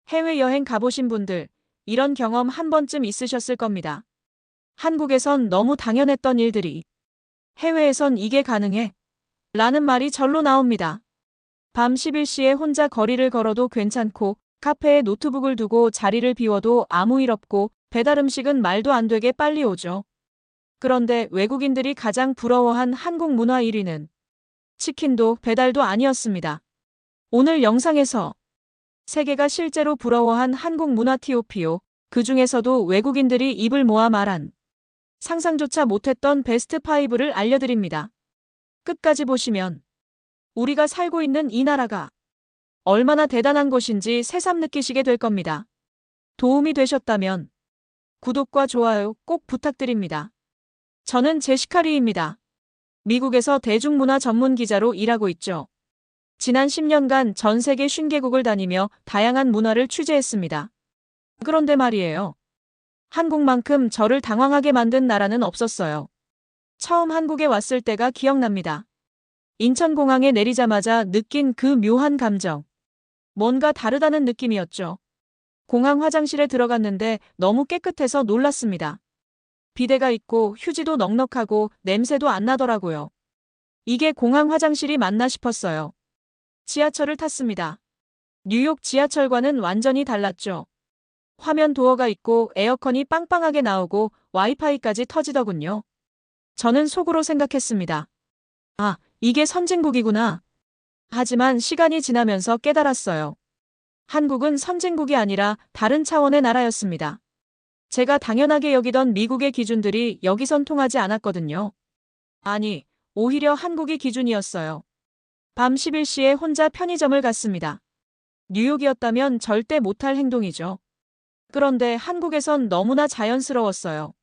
해외여행 가보신 분들, 이런 경험 한 번쯤 있으셨을 겁니다. 한국에선 너무 당연했던 일들이 해외에선 이게 가능해? 라는 말이 절로 나옵니다. 밤 11시에 혼자 거리를 걸어도 괜찮고, 카페에 노트북을 두고 자리를 비워도 아무 일 없고, 배달 음식은 말도 안 되게 빨리 오죠. 그런데 외국인들이 가장 부러워한 한국 문화 1위는 치킨도 배달도 아니었습니다. 오늘 영상에서 세계가 실제로 부러워한 한국 문화 TOPO, 그 중에서도 외국인들이 입을 모아 말한 상상조차 못했던 베스트 5를 알려드립니다. 끝까지 보시면 우리가 살고 있는 이 나라가 얼마나 대단한 곳인지 새삼 느끼시게 될 겁니다. 도움이 되셨다면 구독과 좋아요 꼭 부탁드립니다. 저는 제시카 리입니다. 미국에서 대중문화 전문 기자로 일하고 있죠. 지난 10년간 전 세계 50개국을 다니며 다양한 문화를 취재했습니다. 그런데 말이에요. 한국만큼 저를 당황하게 만든 나라는 없었어요. 처음 한국에 왔을 때가 기억납니다. 인천공항에 내리자마자 느낀 그 묘한 감정. 뭔가 다르다는 느낌이었죠. 공항 화장실에 들어갔는데 너무 깨끗해서 놀랐습니다. 비데가 있고 휴지도 넉넉하고 냄새도 안 나더라고요. 이게 공항 화장실이 맞나 싶었어요. 지하철을 탔습니다. 뉴욕 지하철과는 완전히 달랐죠. 화면 도어가 있고 에어컨이 빵빵하게 나오고 와이파이까지 터지더군요. 저는 속으로 생각했습니다. 아, 이게 선진국이구나. 하지만 시간이 지나면서 깨달았어요. 한국은 선진국이 아니라 다른 차원의 나라였습니다. 제가 당연하게 여기던 미국의 기준들이 여기선 통하지 않았거든요. 아니, 오히려 한국이 기준이었어요. 밤 11시에 혼자 편의점을 갔습니다. 뉴욕이었다면 절대 못할 행동이죠. 그런데 한국에선 너무나 자연스러웠어요.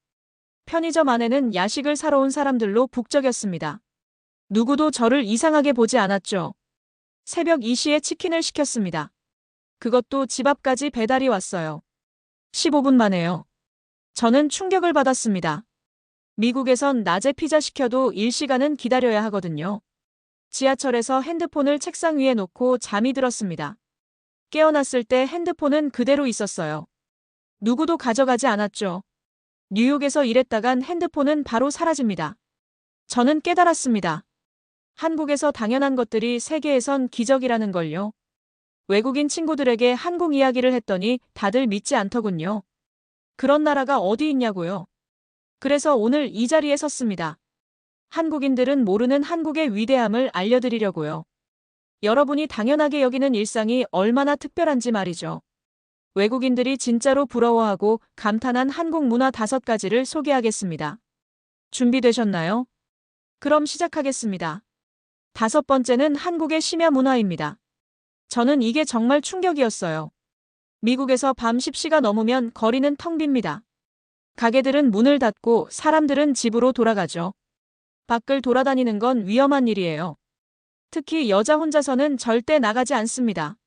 편의점 안에는 야식을 사러 온 사람들로 북적였습니다. 누구도 저를 이상하게 보지 않았죠. 새벽 2시에 치킨을 시켰습니다. 그것도 집 앞까지 배달이 왔어요. 15분 만에요. 저는 충격을 받았습니다. 미국에선 낮에 피자 시켜도 1시간은 기다려야 하거든요. 지하철에서 핸드폰을 책상 위에 놓고 잠이 들었습니다. 깨어났을 때 핸드폰은 그대로 있었어요. 누구도 가져가지 않았죠. 뉴욕에서 일했다간 핸드폰은 바로 사라집니다. 저는 깨달았습니다. 한국에서 당연한 것들이 세계에선 기적이라는 걸요. 외국인 친구들에게 한국 이야기를 했더니 다들 믿지 않더군요. 그런 나라가 어디 있냐고요. 그래서 오늘 이 자리에 섰습니다. 한국인들은 모르는 한국의 위대함을 알려드리려고요. 여러분이 당연하게 여기는 일상이 얼마나 특별한지 말이죠. 외국인들이 진짜로 부러워하고 감탄한 한국 문화 5가지를 소개하겠습니다. 준비되셨나요? 그럼 시작하겠습니다. 5번째는 한국의 심야 문화입니다. 저는 이게 정말 충격이었어요. 미국에서 밤 10시가 넘으면 거리는 텅 빕니다. 가게들은 문을 닫고 사람들은 집으로 돌아가죠. 밖을 돌아다니는 건 위험한 일이에요. 특히 여자 혼자서는 절대 나가지 않습니다.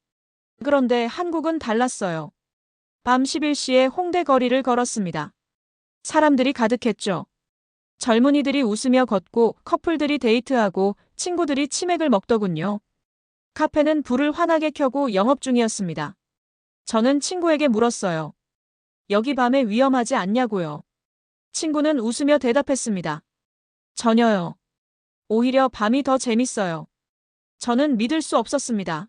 그런데 한국은 달랐어요. 밤 11시에 홍대 거리를 걸었습니다. 사람들이 가득했죠. 젊은이들이 웃으며 걷고 커플들이 데이트하고 친구들이 치맥을 먹더군요. 카페는 불을 환하게 켜고 영업 중이었습니다. 저는 친구에게 물었어요. 여기 밤에 위험하지 않냐고요. 친구는 웃으며 대답했습니다. 전혀요. 오히려 밤이 더 재밌어요. 저는 믿을 수 없었습니다.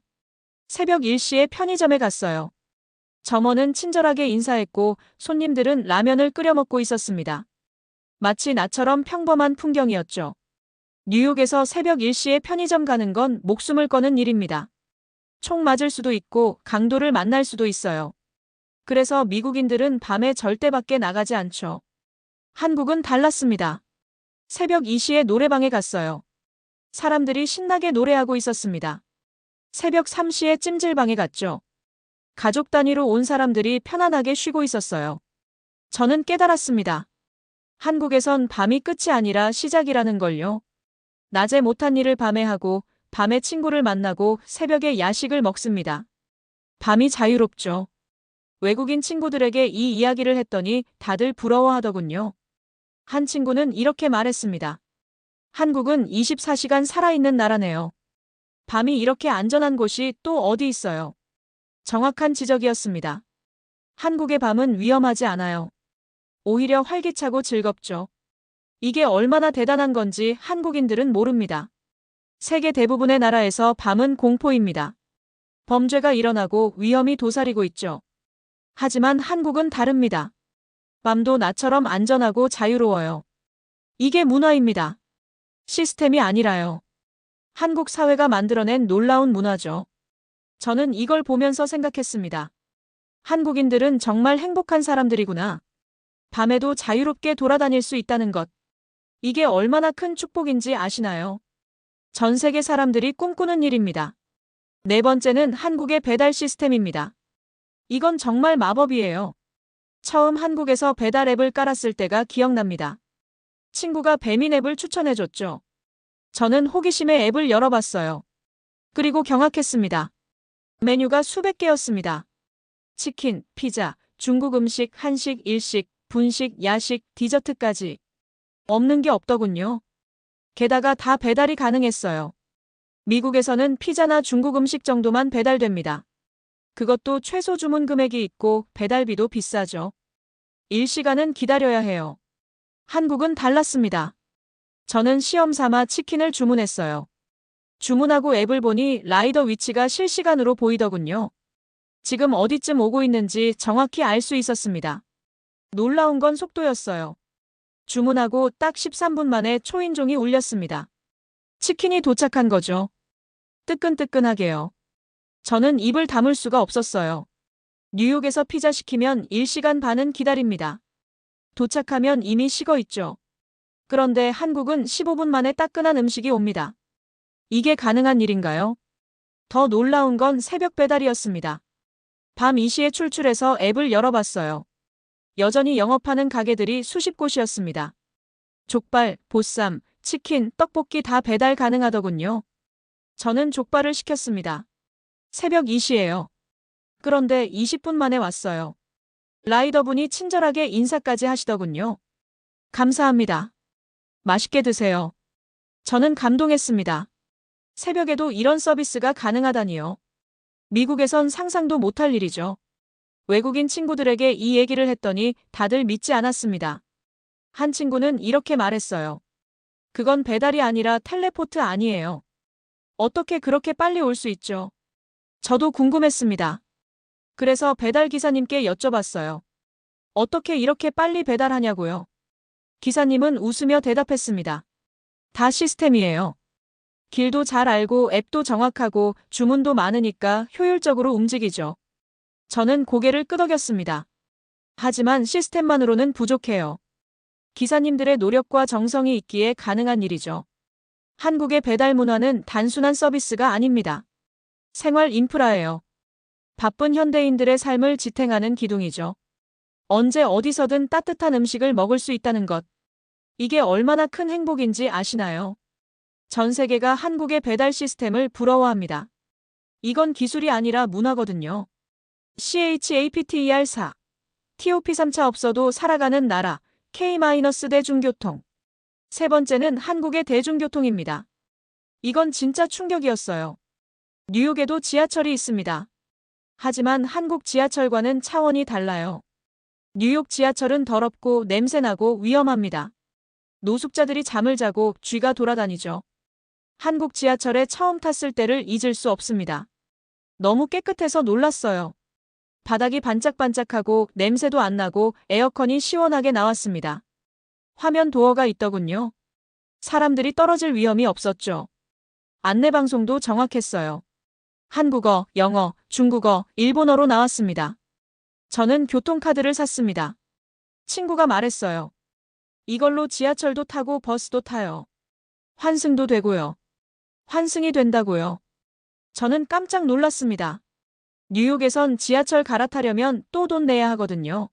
새벽 1시에 편의점에 갔어요. 점원은 친절하게 인사했고 손님들은 라면을 끓여 먹고 있었습니다. 마치 나처럼 평범한 풍경이었죠. 뉴욕에서 새벽 1시에 편의점 가는 건 목숨을 거는 일입니다. 총 맞을 수도 있고 강도를 만날 수도 있어요. 그래서 미국인들은 밤에 절대 밖에 나가지 않죠. 한국은 달랐습니다. 새벽 2시에 노래방에 갔어요. 사람들이 신나게 노래하고 있었습니다. 새벽 3시에 찜질방에 갔죠. 가족 단위로 온 사람들이 편안하게 쉬고 있었어요. 저는 깨달았습니다. 한국에선 밤이 끝이 아니라 시작이라는 걸요. 낮에 못한 일을 밤에 하고 밤에 친구를 만나고 새벽에 야식을 먹습니다. 밤이 자유롭죠. 외국인 친구들에게 이 이야기를 했더니 다들 부러워하더군요. 한 친구는 이렇게 말했습니다. 한국은 24시간 살아있는 나라네요. 밤이 이렇게 안전한 곳이 또 어디 있어요. 정확한 지적이었습니다. 한국의 밤은 위험하지 않아요. 오히려 활기차고 즐겁죠. 이게 얼마나 대단한 건지 한국인들은 모릅니다. 세계 대부분의 나라에서 밤은 공포입니다. 범죄가 일어나고 위험이 도사리고 있죠. 하지만 한국은 다릅니다. 밤도 나처럼 안전하고 자유로워요. 이게 문화입니다. 시스템이 아니라요. 한국 사회가 만들어낸 놀라운 문화죠. 저는 이걸 보면서 생각했습니다. 한국인들은 정말 행복한 사람들이구나. 밤에도 자유롭게 돌아다닐 수 있다는 것. 이게 얼마나 큰 축복인지 아시나요? 전 세계 사람들이 꿈꾸는 일입니다. 네 번째는 한국의 배달 시스템입니다. 이건 정말 마법이에요. 처음 한국에서 배달 앱을 깔았을 때가 기억납니다. 친구가 배민 앱을 추천해줬죠. 저는 호기심에 앱을 열어봤어요. 그리고 경악했습니다. 메뉴가 수백 개였습니다. 치킨, 피자, 중국 음식, 한식, 일식, 분식, 야식, 디저트까지. 없는 게 없더군요. 게다가 다 배달이 가능했어요. 미국에서는 피자나 중국 음식 정도만 배달됩니다. 그것도 최소 주문 금액이 있고 배달비도 비싸죠. 일시간은 기다려야 해요. 한국은 달랐습니다. 저는 시험 삼아 치킨을 주문했어요. 주문하고 앱을 보니 라이더 위치가 실시간으로 보이더군요. 지금 어디쯤 오고 있는지 정확히 알 수 있었습니다. 놀라운 건 속도였어요. 주문하고 딱 13분 만에 초인종이 울렸습니다. 치킨이 도착한 거죠. 뜨끈뜨끈하게요. 저는 입을 다물 수가 없었어요. 뉴욕에서 피자 시키면 1시간 반은 기다립니다. 도착하면 이미 식어 있죠. 그런데 한국은 15분 만에 따끈한 음식이 옵니다. 이게 가능한 일인가요? 더 놀라운 건 새벽 배달이었습니다. 밤 2시에 출출해서 앱을 열어봤어요. 여전히 영업하는 가게들이 수십 곳이었습니다. 족발, 보쌈, 치킨, 떡볶이 다 배달 가능하더군요. 저는 족발을 시켰습니다. 새벽 2시예요. 그런데 20분 만에 왔어요. 라이더분이 친절하게 인사까지 하시더군요. 감사합니다. 맛있게 드세요. 저는 감동했습니다. 새벽에도 이런 서비스가 가능하다니요. 미국에선 상상도 못할 일이죠. 외국인 친구들에게 이 얘기를 했더니 다들 믿지 않았습니다. 한 친구는 이렇게 말했어요. 그건 배달이 아니라 텔레포트 아니에요. 어떻게 그렇게 빨리 올 수 있죠? 저도 궁금했습니다. 그래서 배달 기사님께 여쭤봤어요. 어떻게 이렇게 빨리 배달하냐고요? 기사님은 웃으며 대답했습니다. 다 시스템이에요. 길도 잘 알고 앱도 정확하고 주문도 많으니까 효율적으로 움직이죠. 저는 고개를 끄덕였습니다. 하지만 시스템만으로는 부족해요. 기사님들의 노력과 정성이 있기에 가능한 일이죠. 한국의 배달 문화는 단순한 서비스가 아닙니다. 생활 인프라예요. 바쁜 현대인들의 삶을 지탱하는 기둥이죠. 언제 어디서든 따뜻한 음식을 먹을 수 있다는 것. 이게 얼마나 큰 행복인지 아시나요? 전 세계가 한국의 배달 시스템을 부러워합니다. 이건 기술이 아니라 문화거든요. CHAPTER4 TOP 3차 없어도 살아가는 나라 K-대중교통. 세 번째는 한국의 대중교통입니다. 이건 진짜 충격이었어요. 뉴욕에도 지하철이 있습니다. 하지만 한국 지하철과는 차원이 달라요. 뉴욕 지하철은 더럽고 냄새나고 위험합니다. 노숙자들이 잠을 자고 쥐가 돌아다니죠. 한국 지하철에 처음 탔을 때를 잊을 수 없습니다. 너무 깨끗해서 놀랐어요. 바닥이 반짝반짝하고 냄새도 안 나고 에어컨이 시원하게 나왔습니다. 화면 도어가 있더군요. 사람들이 떨어질 위험이 없었죠. 안내방송도 정확했어요. 한국어, 영어, 중국어, 일본어로 나왔습니다. 저는 교통카드를 샀습니다. 친구가 말했어요. 이걸로 지하철도 타고 버스도 타요. 환승도 되고요. 환승이 된다고요. 저는 깜짝 놀랐습니다. 뉴욕에선 지하철 갈아타려면 또 돈 내야 하거든요.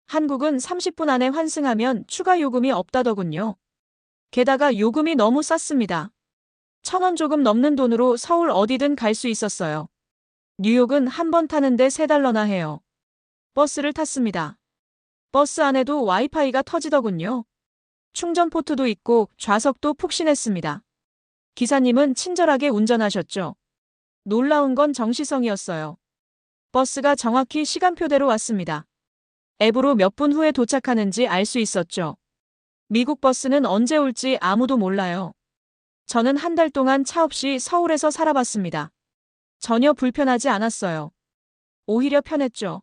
한국은 30분 안에 환승하면 추가 요금이 없다더군요. 게다가 요금이 너무 쌌습니다. 1,000원 조금 넘는 돈으로 서울 어디든 갈 수 있었어요. 뉴욕은 한 번 타는데 $3나 해요. 버스를 탔습니다. 버스 안에도 와이파이가 터지더군요. 충전 포트도 있고 좌석도 푹신했습니다. 기사님은 친절하게 운전하셨죠. 놀라운 건 정시성이었어요. 버스가 정확히 시간표대로 왔습니다. 앱으로 몇 분 후에 도착하는지 알 수 있었죠. 미국 버스는 언제 올지 아무도 몰라요. 저는 한 달 동안 차 없이 서울에서 살아봤습니다. 전혀 불편하지 않았어요. 오히려 편했죠.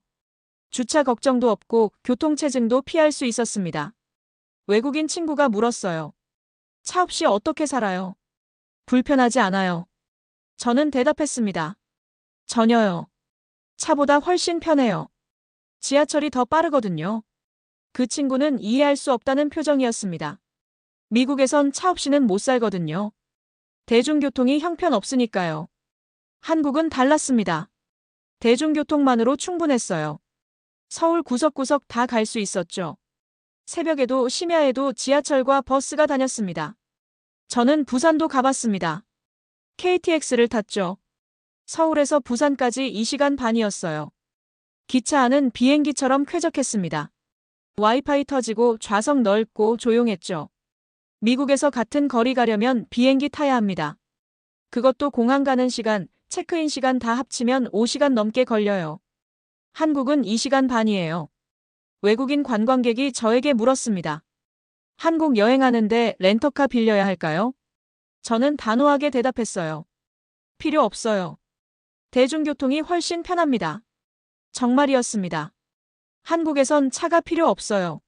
주차 걱정도 없고 교통체증도 피할 수 있었습니다. 외국인 친구가 물었어요. 차 없이 어떻게 살아요? 불편하지 않아요. 저는 대답했습니다. 전혀요. 차보다 훨씬 편해요. 지하철이 더 빠르거든요. 그 친구는 이해할 수 없다는 표정이었습니다. 미국에선 차 없이는 못 살거든요. 대중교통이 형편없으니까요. 한국은 달랐습니다. 대중교통만으로 충분했어요. 서울 구석구석 다 갈 수 있었죠. 새벽에도 심야에도 지하철과 버스가 다녔습니다. 저는 부산도 가봤습니다. KTX를 탔죠. 서울에서 부산까지 2시간 반이었어요. 기차 안은 비행기처럼 쾌적했습니다. 와이파이 터지고 좌석 넓고 조용했죠. 미국에서 같은 거리 가려면 비행기 타야 합니다. 그것도 공항 가는 시간, 체크인 시간 다 합치면 5시간 넘게 걸려요. 한국은 2시간 반이에요. 외국인 관광객이 저에게 물었습니다. 한국 여행하는데 렌터카 빌려야 할까요? 저는 단호하게 대답했어요. 필요 없어요. 대중교통이 훨씬 편합니다. 정말이었습니다. 한국에선 차가 필요 없어요.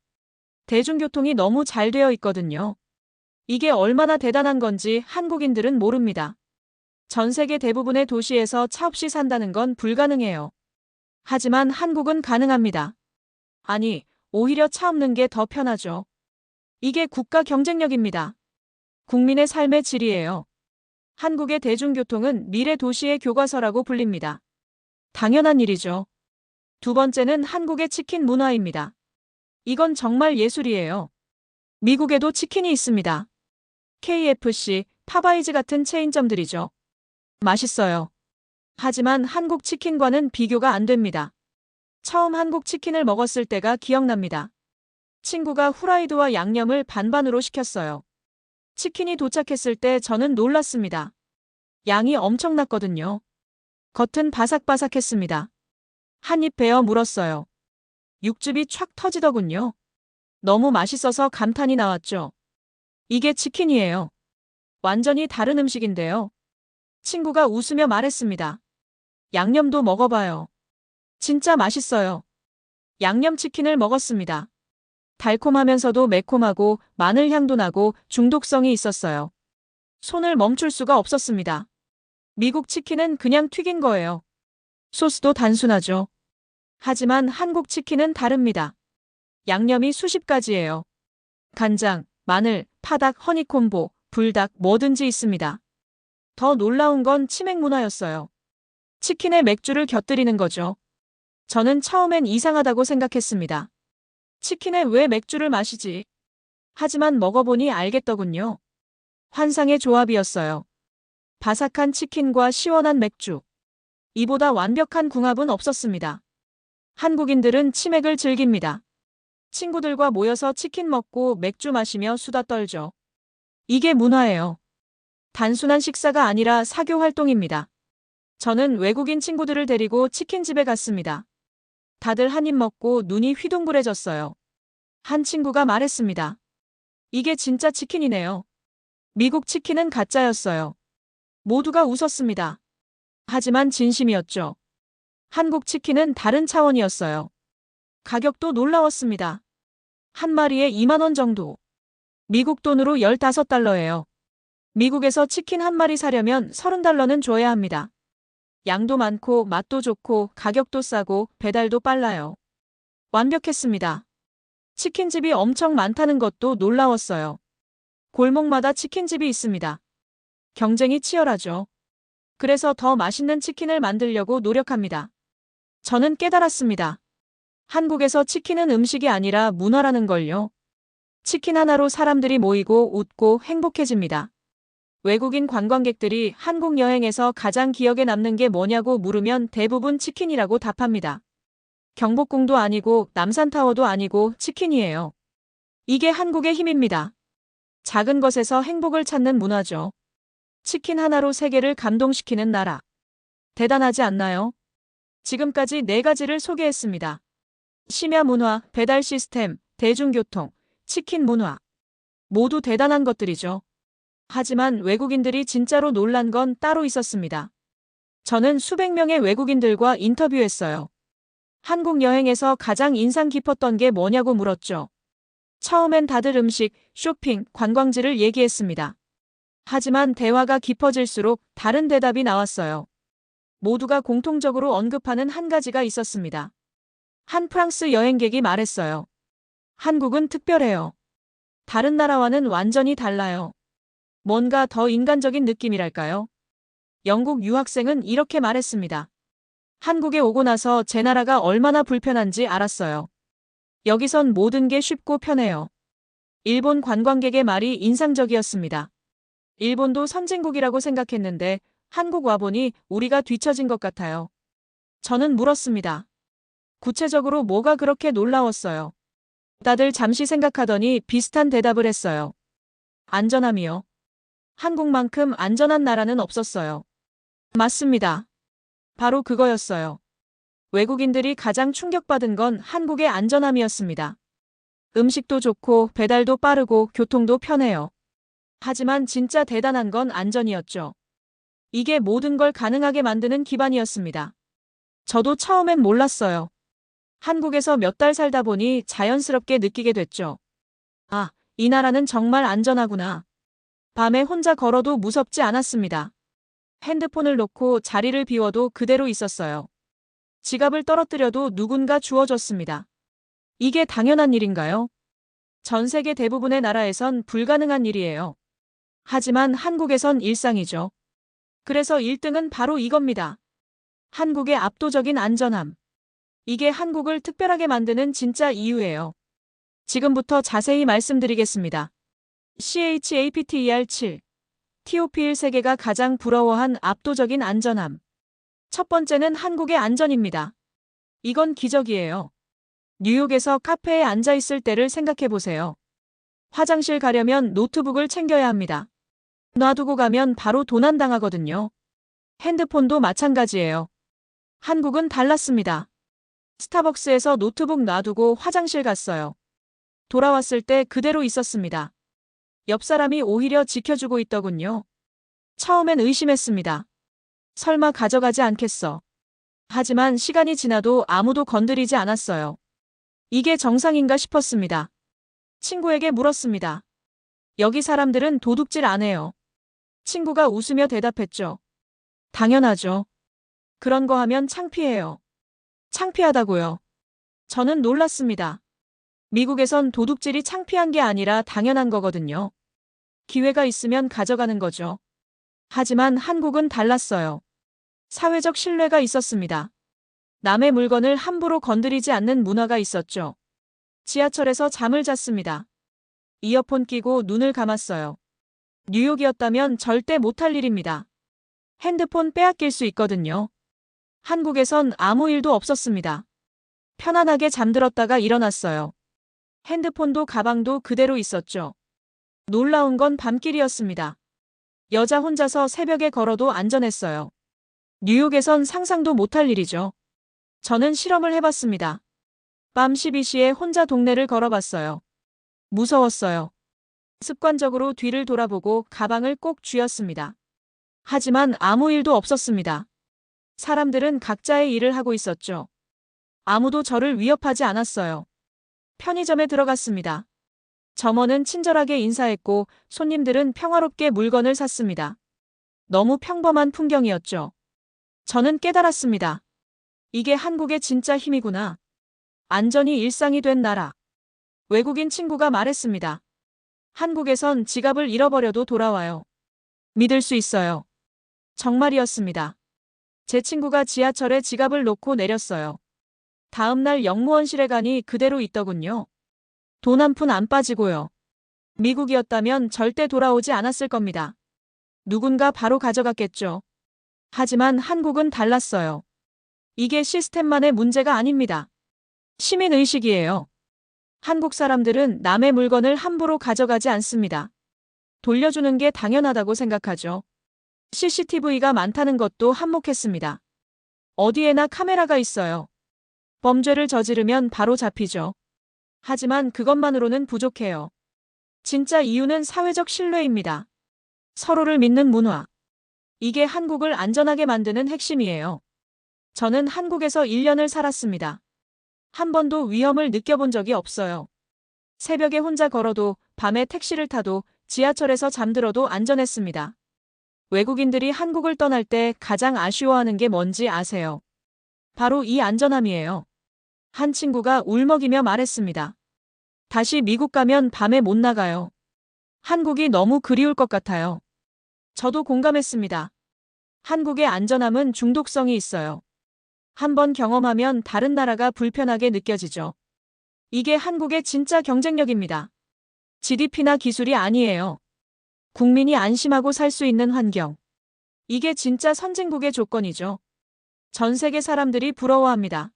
대중교통이 너무 잘 되어 있거든요. 이게 얼마나 대단한 건지 한국인들은 모릅니다. 전 세계 대부분의 도시에서 차 없이 산다는 건 불가능해요. 하지만 한국은 가능합니다. 아니, 오히려 차 없는 게 더 편하죠. 이게 국가 경쟁력입니다. 국민의 삶의 질이에요. 한국의 대중교통은 미래 도시의 교과서라고 불립니다. 당연한 일이죠. 두 번째는 한국의 치킨 문화입니다. 이건 정말 예술이에요. 미국에도 치킨이 있습니다. KFC, 파바이즈 같은 체인점들이죠. 맛있어요. 하지만 한국 치킨과는 비교가 안 됩니다. 처음 한국 치킨을 먹었을 때가 기억납니다. 친구가 후라이드와 양념을 반반으로 시켰어요. 치킨이 도착했을 때 저는 놀랐습니다. 양이 엄청났거든요. 겉은 바삭바삭했습니다. 한 입 베어 물었어요. 육즙이 촥 터지더군요. 너무 맛있어서 감탄이 나왔죠. 이게 치킨이에요. 완전히 다른 음식인데요. 친구가 웃으며 말했습니다. 양념도 먹어봐요. 진짜 맛있어요. 양념치킨을 먹었습니다. 달콤하면서도 매콤하고 마늘 향도 나고 중독성이 있었어요. 손을 멈출 수가 없었습니다. 미국 치킨은 그냥 튀긴 거예요. 소스도 단순하죠. 하지만 한국 치킨은 다릅니다. 양념이 수십 가지예요. 간장, 마늘, 파닭, 허니콤보, 불닭 뭐든지 있습니다. 더 놀라운 건 치맥 문화였어요. 치킨에 맥주를 곁들이는 거죠. 저는 처음엔 이상하다고 생각했습니다. 치킨에 왜 맥주를 마시지? 하지만 먹어보니 알겠더군요. 환상의 조합이었어요. 바삭한 치킨과 시원한 맥주. 이보다 완벽한 궁합은 없었습니다. 한국인들은 치맥을 즐깁니다. 친구들과 모여서 치킨 먹고 맥주 마시며 수다 떨죠. 이게 문화예요. 단순한 식사가 아니라 사교 활동입니다. 저는 외국인 친구들을 데리고 치킨집에 갔습니다. 다들 한 입 먹고 눈이 휘둥그레졌어요. 한 친구가 말했습니다. 이게 진짜 치킨이네요. 미국 치킨은 가짜였어요. 모두가 웃었습니다. 하지만 진심이었죠. 한국 치킨은 다른 차원이었어요. 가격도 놀라웠습니다. 한 마리에 2만 원 정도. 미국 돈으로 15달러예요. 미국에서 치킨 한 마리 사려면 30달러는 줘야 합니다. 양도 많고 맛도 좋고 가격도 싸고 배달도 빨라요. 완벽했습니다. 치킨집이 엄청 많다는 것도 놀라웠어요. 골목마다 치킨집이 있습니다. 경쟁이 치열하죠. 그래서 더 맛있는 치킨을 만들려고 노력합니다. 저는 깨달았습니다. 한국에서 치킨은 음식이 아니라 문화라는 걸요. 치킨 하나로 사람들이 모이고 웃고 행복해집니다. 외국인 관광객들이 한국 여행에서 가장 기억에 남는 게 뭐냐고 물으면 대부분 치킨이라고 답합니다. 경복궁도 아니고 남산타워도 아니고 치킨이에요. 이게 한국의 힘입니다. 작은 것에서 행복을 찾는 문화죠. 치킨 하나로 세계를 감동시키는 나라. 대단하지 않나요? 지금까지 4가지를 소개했습니다. 심야 문화, 배달 시스템, 대중교통, 치킨 문화. 모두 대단한 것들이죠. 하지만 외국인들이 진짜로 놀란 건 따로 있었습니다. 저는 수백 명의 외국인들과 인터뷰했어요. 한국 여행에서 가장 인상 깊었던 게 뭐냐고 물었죠. 처음엔 다들 음식, 쇼핑, 관광지를 얘기했습니다. 하지만 대화가 깊어질수록 다른 대답이 나왔어요. 모두가 공통적으로 언급하는 한 가지가 있었습니다. 한 프랑스 여행객이 말했어요. 한국은 특별해요. 다른 나라와는 완전히 달라요. 뭔가 더 인간적인 느낌이랄까요? 영국 유학생은 이렇게 말했습니다. 한국에 오고 나서 제 나라가 얼마나 불편한지 알았어요. 여기선 모든 게 쉽고 편해요. 일본 관광객의 말이 인상적이었습니다. 일본도 선진국이라고 생각했는데 한국 와보니 우리가 뒤처진 것 같아요. 저는 물었습니다. 구체적으로 뭐가 그렇게 놀라웠어요? 다들 잠시 생각하더니 비슷한 대답을 했어요. 안전함이요. 한국만큼 안전한 나라는 없었어요. 맞습니다. 바로 그거였어요. 외국인들이 가장 충격받은 건 한국의 안전함이었습니다. 음식도 좋고 배달도 빠르고 교통도 편해요. 하지만 진짜 대단한 건 안전이었죠. 이게 모든 걸 가능하게 만드는 기반이었습니다. 저도 처음엔 몰랐어요. 한국에서 몇 달 살다 보니 자연스럽게 느끼게 됐죠. 아, 이 나라는 정말 안전하구나. 밤에 혼자 걸어도 무섭지 않았습니다. 핸드폰을 놓고 자리를 비워도 그대로 있었어요. 지갑을 떨어뜨려도 누군가 주워줬습니다. 이게 당연한 일인가요? 전 세계 대부분의 나라에선 불가능한 일이에요. 하지만 한국에선 일상이죠. 그래서 1등은 바로 이겁니다. 한국의 압도적인 안전함. 이게 한국을 특별하게 만드는 진짜 이유예요. 지금부터 자세히 말씀드리겠습니다. CHAPTER 7. TOP1 세계가 가장 부러워한 압도적인 안전함. 첫 번째는 한국의 안전입니다. 이건 기적이에요. 뉴욕에서 카페에 앉아 있을 때를 생각해 보세요. 화장실 가려면 노트북을 챙겨야 합니다. 놔두고 가면 바로 도난당하거든요. 핸드폰도 마찬가지예요. 한국은 달랐습니다. 스타벅스에서 노트북 놔두고 화장실 갔어요. 돌아왔을 때 그대로 있었습니다. 옆 사람이 오히려 지켜주고 있더군요. 처음엔 의심했습니다. 설마 가져가지 않겠어. 하지만 시간이 지나도 아무도 건드리지 않았어요. 이게 정상인가 싶었습니다. 친구에게 물었습니다. 여기 사람들은 도둑질 안 해요. 친구가 웃으며 대답했죠. 당연하죠. 그런 거 하면 창피해요. 창피하다고요. 저는 놀랐습니다. 미국에선 도둑질이 창피한 게 아니라 당연한 거거든요. 기회가 있으면 가져가는 거죠. 하지만 한국은 달랐어요. 사회적 신뢰가 있었습니다. 남의 물건을 함부로 건드리지 않는 문화가 있었죠. 지하철에서 잠을 잤습니다. 이어폰 끼고 눈을 감았어요. 뉴욕이었다면 절대 못할 일입니다. 핸드폰 빼앗길 수 있거든요. 한국에선 아무 일도 없었습니다. 편안하게 잠들었다가 일어났어요. 핸드폰도 가방도 그대로 있었죠. 놀라운 건 밤길이었습니다. 여자 혼자서 새벽에 걸어도 안전했어요. 뉴욕에선 상상도 못할 일이죠. 저는 실험을 해봤습니다. 밤 12시에 혼자 동네를 걸어봤어요. 무서웠어요. 습관적으로 뒤를 돌아보고 가방을 꼭 쥐었습니다. 하지만 아무 일도 없었습니다. 사람들은 각자의 일을 하고 있었죠. 아무도 저를 위협하지 않았어요. 편의점에 들어갔습니다. 점원은 친절하게 인사했고 손님들은 평화롭게 물건을 샀습니다. 너무 평범한 풍경이었죠. 저는 깨달았습니다. 이게 한국의 진짜 힘이구나. 안전이 일상이 된 나라. 외국인 친구가 말했습니다. 한국에선 지갑을 잃어버려도 돌아와요. 믿을 수 있어요. 정말이었습니다. 제 친구가 지하철에 지갑을 놓고 내렸어요. 다음 날 영무원실에 가니 그대로 있더군요. 돈 한 푼 안 빠지고요. 미국이었다면 절대 돌아오지 않았을 겁니다. 누군가 바로 가져갔겠죠. 하지만 한국은 달랐어요. 이게 시스템만의 문제가 아닙니다. 시민의식이에요. 한국 사람들은 남의 물건을 함부로 가져가지 않습니다. 돌려주는 게 당연하다고 생각하죠. CCTV가 많다는 것도 한몫했습니다. 어디에나 카메라가 있어요. 범죄를 저지르면 바로 잡히죠. 하지만 그것만으로는 부족해요. 진짜 이유는 사회적 신뢰입니다. 서로를 믿는 문화. 이게 한국을 안전하게 만드는 핵심이에요. 저는 한국에서 1년을 살았습니다. 한 번도 위험을 느껴본 적이 없어요. 새벽에 혼자 걸어도, 밤에 택시를 타도, 지하철에서 잠들어도 안전했습니다. 외국인들이 한국을 떠날 때 가장 아쉬워하는 게 뭔지 아세요? 바로 이 안전함이에요. 한 친구가 울먹이며 말했습니다. 다시 미국 가면 밤에 못 나가요. 한국이 너무 그리울 것 같아요. 저도 공감했습니다. 한국의 안전함은 중독성이 있어요. 한번 경험하면 다른 나라가 불편하게 느껴지죠. 이게 한국의 진짜 경쟁력입니다. GDP나 기술이 아니에요. 국민이 안심하고 살 수 있는 환경. 이게 진짜 선진국의 조건이죠. 전 세계 사람들이 부러워합니다.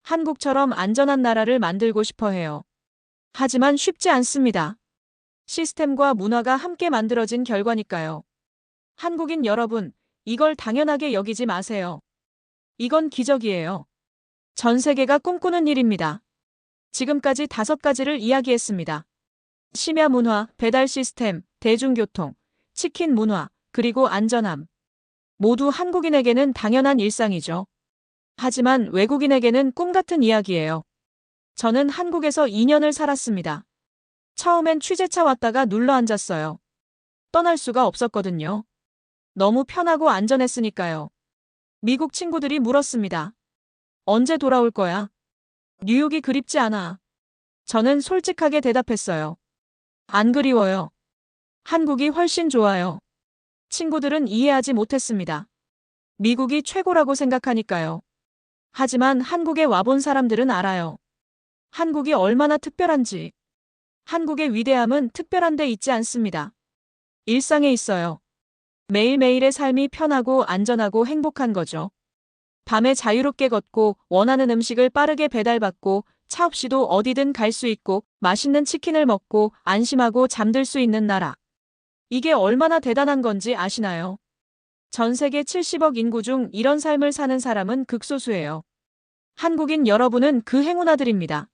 한국처럼 안전한 나라를 만들고 싶어 해요. 하지만 쉽지 않습니다. 시스템과 문화가 함께 만들어진 결과니까요. 한국인 여러분, 이걸 당연하게 여기지 마세요. 이건 기적이에요. 전 세계가 꿈꾸는 일입니다. 지금까지 5가지를 이야기했습니다. 심야 문화, 배달 시스템, 대중교통, 치킨 문화, 그리고 안전함. 모두 한국인에게는 당연한 일상이죠. 하지만 외국인에게는 꿈 같은 이야기예요. 저는 한국에서 2년을 살았습니다. 처음엔 취재차 왔다가 눌러 앉았어요. 떠날 수가 없었거든요. 너무 편하고 안전했으니까요. 미국 친구들이 물었습니다. 언제 돌아올 거야? 뉴욕이 그립지 않아. 저는 솔직하게 대답했어요. 안 그리워요. 한국이 훨씬 좋아요. 친구들은 이해하지 못했습니다. 미국이 최고라고 생각하니까요. 하지만 한국에 와본 사람들은 알아요. 한국이 얼마나 특별한지. 한국의 위대함은 특별한 데 있지 않습니다. 일상에 있어요. 매일매일의 삶이 편하고 안전하고 행복한 거죠. 밤에 자유롭게 걷고 원하는 음식을 빠르게 배달받고 차 없이도 어디든 갈 수 있고 맛있는 치킨을 먹고 안심하고 잠들 수 있는 나라. 이게 얼마나 대단한 건지 아시나요? 전 세계 70억 인구 중 이런 삶을 사는 사람은 극소수예요. 한국인 여러분은 그 행운아들입니다.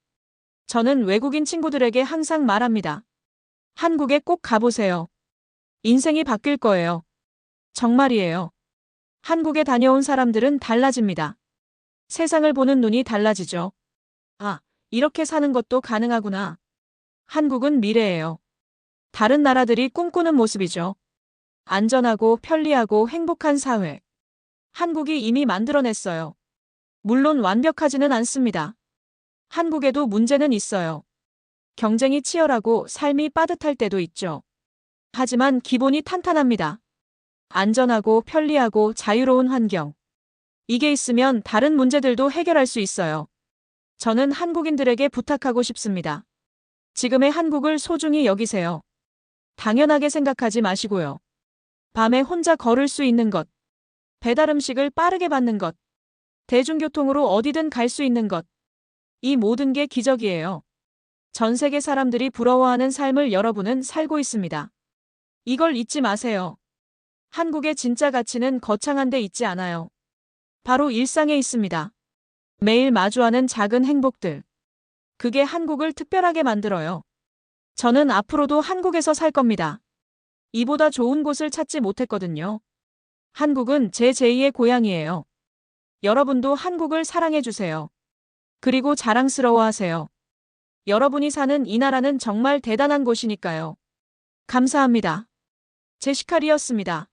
저는 외국인 친구들에게 항상 말합니다. 한국에 꼭 가보세요. 인생이 바뀔 거예요. 정말이에요. 한국에 다녀온 사람들은 달라집니다. 세상을 보는 눈이 달라지죠. 아, 이렇게 사는 것도 가능하구나. 한국은 미래예요. 다른 나라들이 꿈꾸는 모습이죠. 안전하고 편리하고 행복한 사회. 한국이 이미 만들어냈어요. 물론 완벽하지는 않습니다. 한국에도 문제는 있어요. 경쟁이 치열하고 삶이 빠듯할 때도 있죠. 하지만 기본이 탄탄합니다. 안전하고 편리하고 자유로운 환경. 이게 있으면 다른 문제들도 해결할 수 있어요. 저는 한국인들에게 부탁하고 싶습니다. 지금의 한국을 소중히 여기세요. 당연하게 생각하지 마시고요. 밤에 혼자 걸을 수 있는 것, 배달 음식을 빠르게 받는 것, 대중교통으로 어디든 갈 수 있는 것. 이 모든 게 기적이에요. 전 세계 사람들이 부러워하는 삶을 여러분은 살고 있습니다. 이걸 잊지 마세요. 한국의 진짜 가치는 거창한 데 있지 않아요. 바로 일상에 있습니다. 매일 마주하는 작은 행복들. 그게 한국을 특별하게 만들어요. 저는 앞으로도 한국에서 살 겁니다. 이보다 좋은 곳을 찾지 못했거든요. 한국은 제 제2의 고향이에요. 여러분도 한국을 사랑해주세요. 그리고 자랑스러워하세요. 여러분이 사는 이 나라는 정말 대단한 곳이니까요. 감사합니다. 제시칼이었습니다.